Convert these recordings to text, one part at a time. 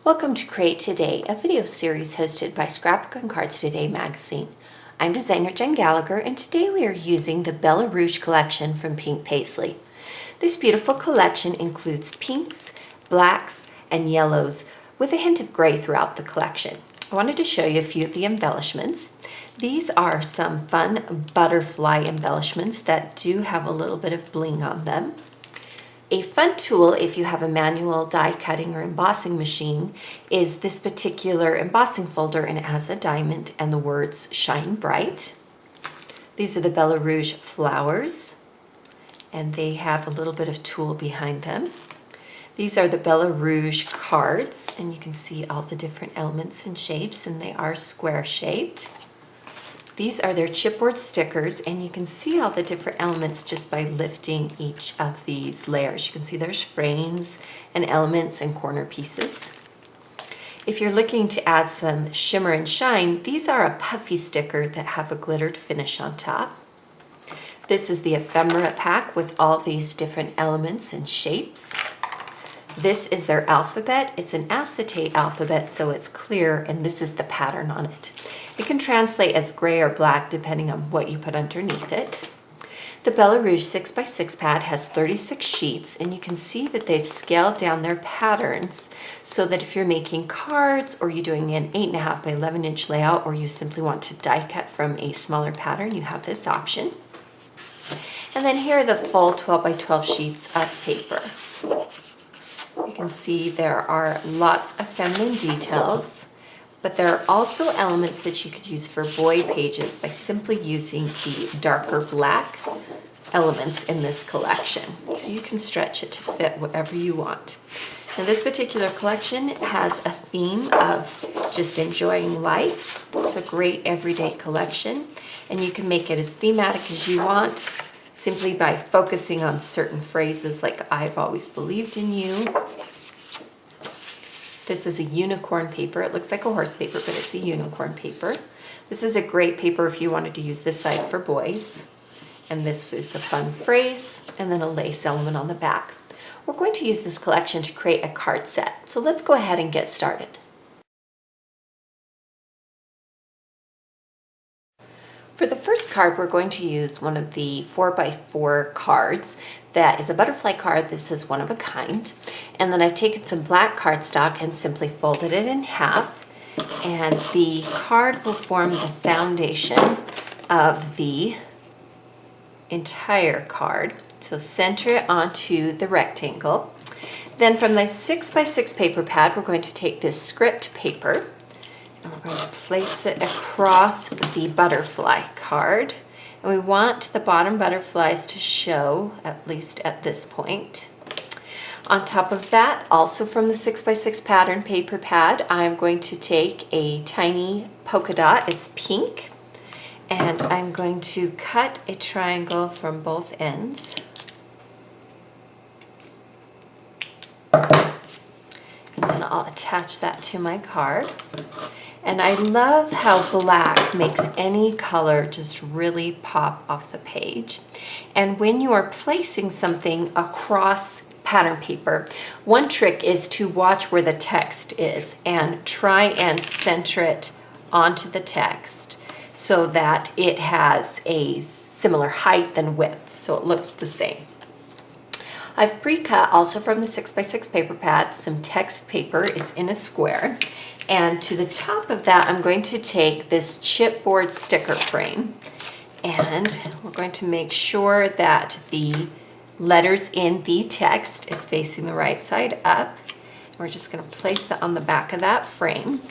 Welcome to Create Today, a video series hosted by Scrapbook and Cards Today magazine. I'm designer Jen Gallacher, and today we are using the Bella Rouge collection from Pink Paisley. This beautiful collection includes pinks, blacks, and yellows with a hint of gray throughout the collection. I wanted to show you a few of the embellishments. These are some fun butterfly embellishments that do have a little bit of bling on them. A fun tool if you have a manual die cutting or embossing machine is this particular embossing folder, and it has a diamond and the words "Shine Bright." These are the Bella Rouge flowers, and they have a little bit of tulle behind them. These are the Bella Rouge cards, and you can see all the different elements and shapes, and they are square shaped. These are their chipboard stickers, and you can see all the different elements just by lifting each of these layers. You can see there's frames and elements and corner pieces. If you're looking to add some shimmer and shine, these are a puffy sticker that have a glittered finish on top. This is the ephemera pack with all these different elements and shapes. This is their alphabet. It's an acetate alphabet, so it's clear, and this is the pattern on it. It can translate as gray or black depending on what you put underneath it. The Bella Rouge 6x6 pad has 36 sheets, and you can see that they've scaled down their patterns so that if you're making cards or you're doing an 8.5 by 11 inch layout, or you simply want to die cut from a smaller pattern, you have this option. And then here are the full 12 by 12 sheets of paper. You can see there are lots of feminine details, but there are also elements that you could use for boy pages by simply using the darker black elements in this collection. So you can stretch it to fit whatever you want. Now this particular collection has a theme of just enjoying life. It's a great everyday collection, and you can make it as thematic as you want simply by focusing on certain phrases like "I've always believed in you." This is a unicorn paper. It looks like a horse paper, but it's a unicorn paper. This is a great paper if you wanted to use this side for boys. And this is a fun phrase, and then a lace element on the back. We're going to use this collection to create a card set. So let's go ahead and get started. For the first card, we're going to use one of the 4x4 cards. That is a butterfly card. This is one of a kind. And then I've taken some black cardstock and simply folded it in half. And the card will form the foundation of the entire card. So center it onto the rectangle. Then from the 6x6 paper pad, we're going to take this script paper, and we're going to place it across the butterfly card. And we want the bottom butterflies to show, at least at this point. On top of that, also from the 6x6 pattern paper pad, I'm going to take a tiny polka dot. It's pink. And I'm going to cut a triangle from both ends. And then I'll attach that to my card. And I love how black makes any color just really pop off the page. And when you are placing something across pattern paper, one trick is to watch where the text is and try and center it onto the text so that it has a similar height and width, so it looks the same. I've pre-cut also from the 6x6 paper pad some text paper. It's in a square. And to the top of that, I'm going to take this chipboard sticker frame, and we're going to make sure that the letters in the text is facing the right side up. We're just going to place that on the back of that frame.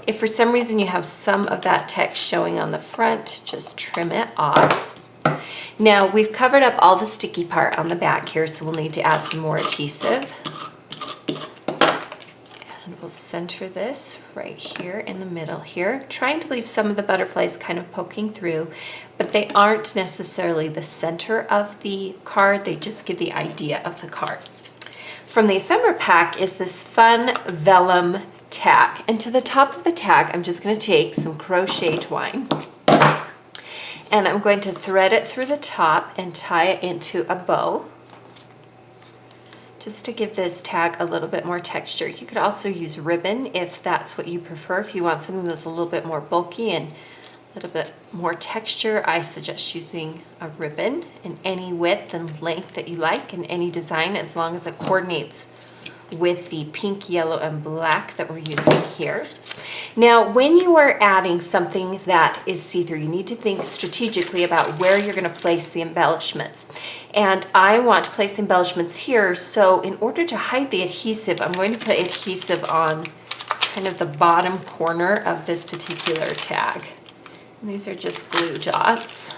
If for some reason you have some of that text showing on the front, just trim it off. Now we've covered up all the sticky part on the back here, so we'll need to add some more adhesive. And we'll center this right here in the middle here, trying to leave some of the butterflies kind of poking through, but they aren't necessarily the center of the card, they just give the idea of the card. From the ephemera pack is this fun vellum tag, and to the top of the tag I'm just going to take some crochet twine, and I'm going to thread it through the top and tie it into a bow. just to give this tag a little bit more texture. You could also use ribbon if that's what you prefer. If you want something that's a little bit more bulky and a little bit more texture, I suggest using a ribbon in any width and length that you like, and any design, as long as it coordinates with the pink, yellow, and black that we're using here. Now, when you are adding something that is see-through, you need to think strategically about where you're going to place the embellishments. And I want to place embellishments here, so in order to hide the adhesive, I'm going to put adhesive on kind of the bottom corner of this particular tag. And these are just glue dots.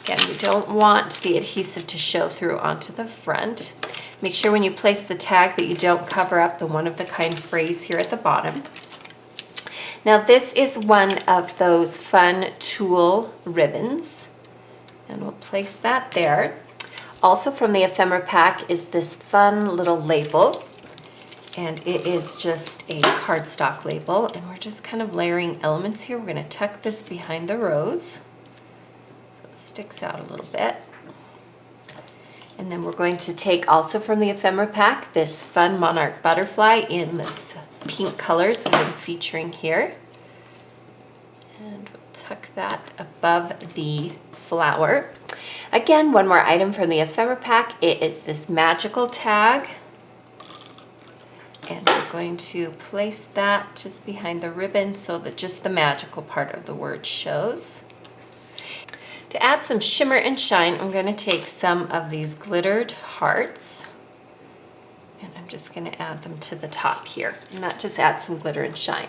Again, we don't want the adhesive to show through onto the front. Make sure when you place the tag that you don't cover up the one-of-the-kind phrase here at the bottom. Now this is one of those fun tulle ribbons, and we'll place that there. Also from the ephemera pack is this fun little label, and it is just a cardstock label, and we're just kind of layering elements here. We're going to tuck this behind the rose so it sticks out a little bit. And then we're going to take also from the ephemera pack this fun monarch butterfly in this pink colors we've been featuring here. And we'll tuck that above the flower. Again, one more item from the ephemera pack. It is this magical tag. And we're going to place that just behind the ribbon so that just the magical part of the word shows. To add some shimmer and shine, I'm going to take some of these glittered hearts, and I'm just going to add them to the top here, and that just adds some glitter and shine.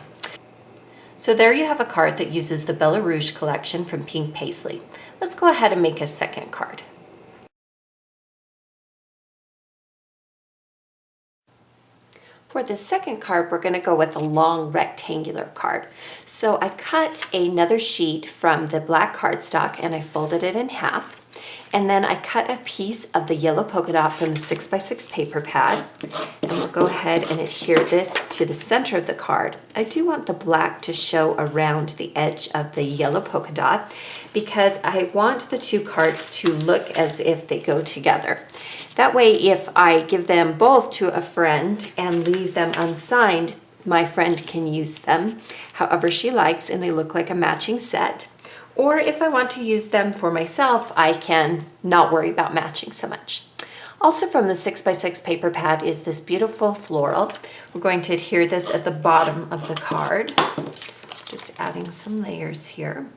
So there you have a card that uses the Bella Rouge collection from Pink Paisley. Let's go ahead and make a second card. For the second card, we're going to go with a long rectangular card. So I cut another sheet from the black cardstock and I folded it in half. And then I cut a piece of the yellow polka dot from the 6x6 paper pad. And we'll go ahead and adhere this to the center of the card. I do want the black to show around the edge of the yellow polka dot because I want the two cards to look as if they go together. That way, if I give them both to a friend and leave them unsigned, my friend can use them however she likes and they look like a matching set. Or if I want to use them for myself, I can not worry about matching so much. Also from the 6x6 paper pad is this beautiful floral. We're going to adhere this at the bottom of the card. Just adding some layers here.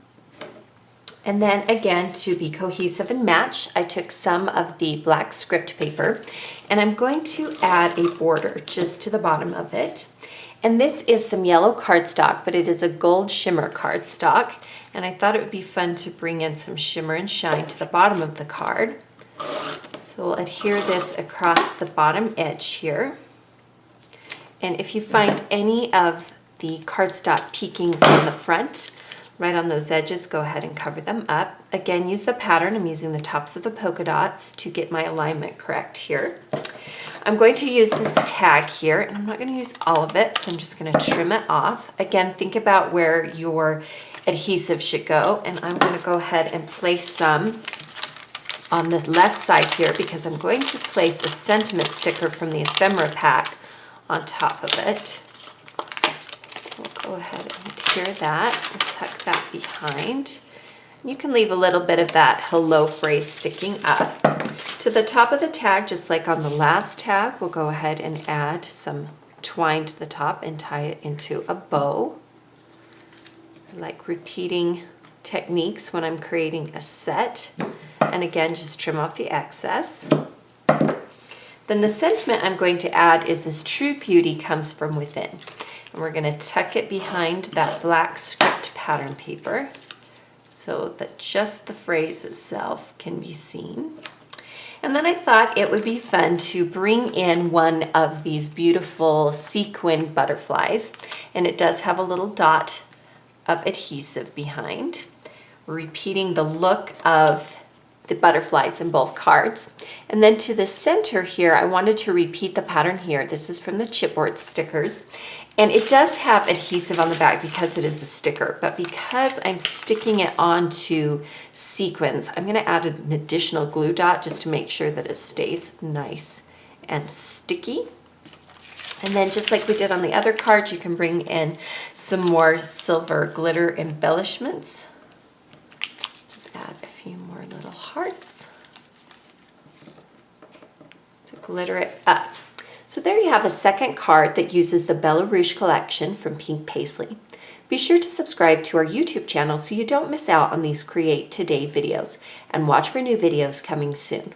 And then again, to be cohesive and match, I took some of the black script paper and I'm going to add a border just to the bottom of it. And this is some yellow cardstock, but it is a gold shimmer cardstock. And I thought it would be fun to bring in some shimmer and shine to the bottom of the card. So we'll adhere this across the bottom edge here. And if you find any of the cardstock peeking from the front, right on those edges, go ahead and cover them up. Again, use the pattern. I'm using the tops of the polka dots to get my alignment correct here. I'm going to use this tag here, and I'm not going to use all of it, so I'm just going to trim it off. Again, think about where your adhesive should go, and I'm going to go ahead and place some on the left side here because I'm going to place a sentiment sticker from the ephemera pack on top of it. So we'll go ahead and adhere that and tuck that behind. You can leave a little bit of that hello phrase sticking up. To the top of the tag, just like on the last tag, we'll go ahead and add some twine to the top and tie it into a bow. I like repeating techniques when I'm creating a set. And again, just trim off the excess. Then the sentiment I'm going to add is this true beauty comes from within. And we're going to tuck it behind that black script pattern paper so that just the phrase itself can be seen. And then I thought it would be fun to bring in one of these beautiful sequin butterflies. And it does have a little dot of adhesive behind, repeating the look of the butterflies in both cards. And then to the center here, I wanted to repeat the pattern here. This is from the chipboard stickers. And it does have adhesive on the back because it is a sticker, but because I'm sticking it onto sequins, I'm gonna add an additional glue dot just to make sure that it stays nice and sticky. And then just like we did on the other cards, you can bring in some more silver glitter embellishments. Just add a few more little hearts to glitter it up. So there you have a second card that uses the Bella Rouge collection from Pink Paisley. Be sure to subscribe to our YouTube channel so you don't miss out on these Create Today videos, and watch for new videos coming soon.